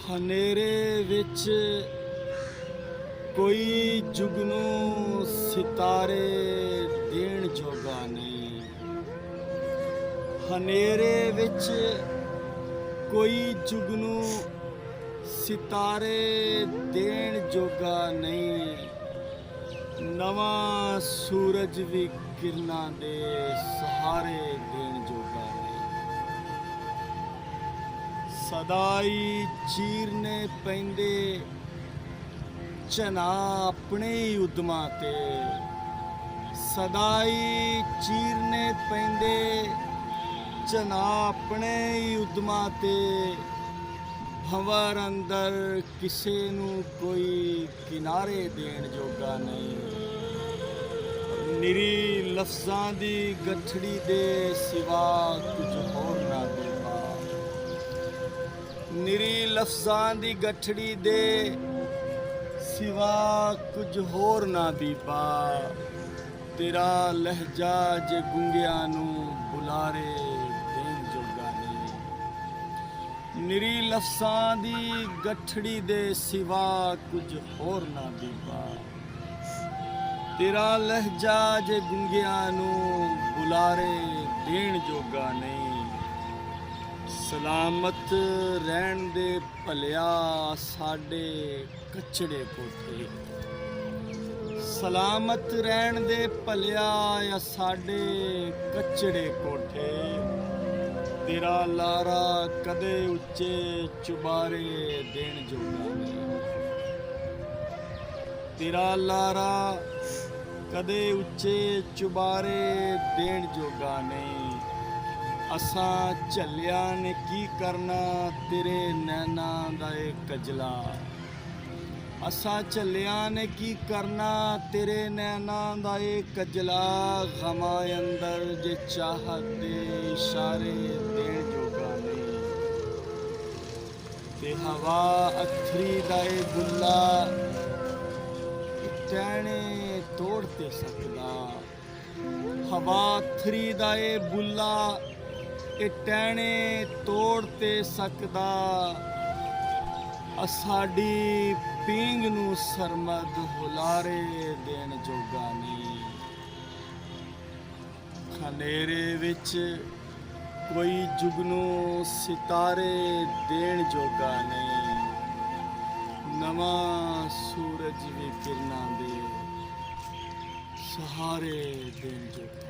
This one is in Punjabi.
ਹਨੇਰੇ ਵਿੱਚ ਕੋਈ ਜੁਗਨੂੰ ਸਿਤਾਰੇ ਦੇਣ ਜੋਗਾ ਨਹੀਂ। ਹਨੇਰੇ ਵਿੱਚ ਕੋਈ ਜੁਗਨੂੰ ਸਿਤਾਰੇ ਦੇਣ ਜੋਗਾ ਨਹੀਂ। ਨਵਾਂ ਸੂਰਜ ਵੀ ਕਿਰਨਾਂ ਦੇ ਸਹਾਰੇ ਦੇਣ ਜੋਗਾ ਨਹੀਂ। ਸਦਾਈ ਚੀਰਨੇ ਪੈਂਦੇ ਝਨਾ ਆਪਣੇ ਹੀ ਉਦਮਾਂ ਤੇ। ਸਦਾਈ ਚੀਰਨੇ ਪੈਂਦੇ ਝਨਾ ਆਪਣੇ ਹੀ ਉਦਮਾਂ ਤੇ। ਭੰਵਰ ਅੰਦਰ ਕਿਸੇ ਨੂੰ ਕੋਈ ਕਿਨਾਰੇ ਦੇਣ ਜੋਗਾ ਨਹੀਂ। ਨਿਰੀ ਲਫ਼ਜ਼ਾਂ ਦੀ ਗੱਠੜੀ ਦੇ ਸਿਵਾ ਕੁਝ ਹੋਰ ਨਾ ਬੀਬਾ। ਨਿਰੀ ਲਫ਼ਜ਼ਾਂ ਦੀ ਗੱਠੜੀ ਦੇ ਸਿਵਾ ਕੁਝ ਹੋਰ ਨਾ ਬੀਬਾ। ਤੇਰਾ ਲਹਿਜਾ ਜੇ ਗੁੰਗਿਆਂ ਨੂੰ ਬੁਲਾਰੇ ਦੇਣ ਜੋਗਾ ਨਹੀਂ। ਨਿਰੀ ਲਫ਼ਜ਼ਾਂ ਦੀ ਗੱਠੜੀ ਦੇ ਸਿਵਾ ਕੁਝ ਹੋਰ ਨਾ ਬੀਬਾ। ਤੇਰਾ ਲਹਿਜਾ ਜੇ ਗੁੰਗਿਆਂ ਨੂੰ ਬੁਲਾਰੇ ਦੇਣ ਜੋਗਾ ਨਹੀਂ। ਸਲਾਮਤ ਰਹਿਣ ਦੇ ਭਲਿਆ ਸਾਡੇ ਕੱਚੜੇ ਕੋਠੇ। ਸਲਾਮਤ ਰਹਿਣ ਦੇ ਭਲਿਆ ਆ ਸਾਡੇ ਕੱਚੜੇ ਕੋਠੇ। ਤੇਰਾ ਲਾਰਾ ਕਦੇ ਉੱਚੇ ਚੁਬਾਰੇ ਦੇਣ ਜੋਗਾ ਨਹੀਂ। ਤੇਰਾ ਲਾਰਾ ਕਦੇ ਉੱਚੇ ਚੁਬਾਰੇ ਦੇਣ ਜੋਗਾ ਨਹੀਂ। ਅਸਾਂ ਝੱਲਿਆਂ ਨੇ ਕੀ ਕਰਨਾ ਤੇਰੇ ਨੈਣਾਂ ਦਾ ਏ ਕਜਲਾ। ਅਸਾਂ ਝੱਲਿਆਂ ਨੇ ਕੀ ਕਰਨਾ ਤੇਰੇ ਨੈਣਾਂ ਦਾ ਏ ਕਜਲਾ। ਗਮਾਂ ਅੰਦਰ ਜੇ ਚਾਹਤ ਦੇ ਇਸ਼ਾਰੇ ਦੇਣ ਜੋਗਾ ਨਹੀਂ। ਤੇ ਹਵਾ ਅਥਰੀ ਦਾ ਏ ਬੁੱਲਾ ਟਹਿਣੇ ਤੋੜ ਤੇ ਸਕਦਾ। ਹਵਾ ਅਥਰੀ ਦਾ ਏ ਬੁੱਲਾ ਇਹ ਟਹਿਣੇ ਤੋੜ ਤੇ ਸਕਦਾ। ਸਾਡੀ ਪੀਂਘ ਨੂੰ ਸਰਮਦ ਹੁਲਾਰੇ ਦੇਣ ਜੋਗਾ ਨਹੀਂ। ਹਨੇਰੇ ਵਿੱਚ ਕੋਈ ਜੁਗਨੂੰ ਸਿਤਾਰੇ ਦੇਣ ਜੋਗਾ ਨਹੀਂ। ਨਵਾਂ ਸੂਰਜ ਵੀ ਕਿਰਨਾਂ ਦੇ ਸਹਾਰੇ ਦੇਣ ਜੋਗਾ।